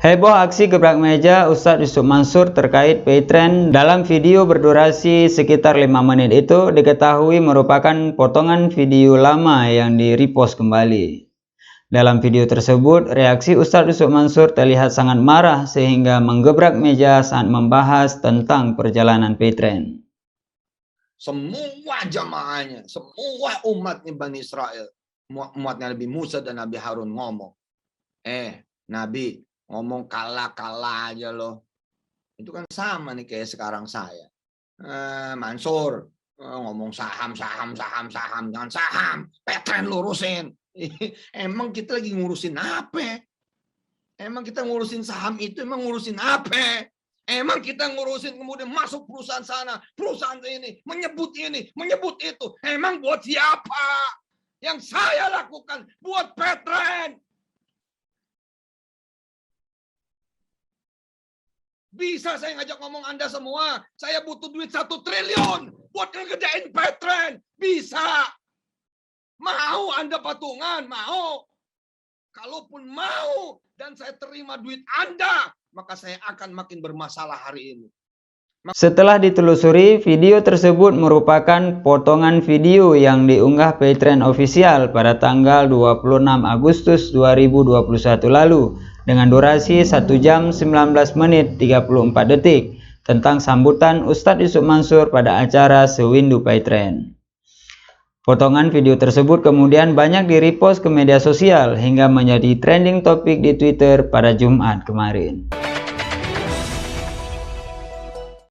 Heboh aksi gebrak meja Ustadz Yusuf Mansur terkait Paytrend dalam video berdurasi sekitar 5 menit itu diketahui merupakan potongan video lama yang di-repost kembali. Dalam video tersebut, reaksi Ustadz Yusuf Mansur terlihat sangat marah sehingga menggebrak meja saat membahas tentang perjalanan Paytrend. Semua jamaahnya, semua umatnya Bani Israel, umatnya Nabi Musa dan Nabi Harun ngomong, Nabi ngomong kalah aja loh. Itu kan sama nih kayak sekarang saya. Mansur ngomong saham, jangan saham, Paytrend lurusin. Emang kita lagi ngurusin apa? Emang kita ngurusin saham itu, emang ngurusin apa? Emang kita ngurusin kemudian masuk perusahaan sana, perusahaan ini, menyebut itu. Emang buat siapa? Yang saya lakukan buat Paytrend. Bisa saya ngajak ngomong Anda semua, saya butuh duit 1 triliun buat ngerjain Paytrend. Bisa. Mau Anda patungan? Mau. Kalaupun mau dan saya terima duit Anda, maka saya akan makin bermasalah hari ini. Setelah ditelusuri, video tersebut merupakan potongan video yang diunggah Paytrend Official pada tanggal 26 Agustus 2021 lalu dengan durasi 1 jam 19 menit 34 detik tentang sambutan Ustadz Yusuf Mansur pada acara Sewindu Paytrend. Potongan video tersebut kemudian banyak di-repost ke media sosial hingga menjadi trending topik di Twitter pada Jumat kemarin.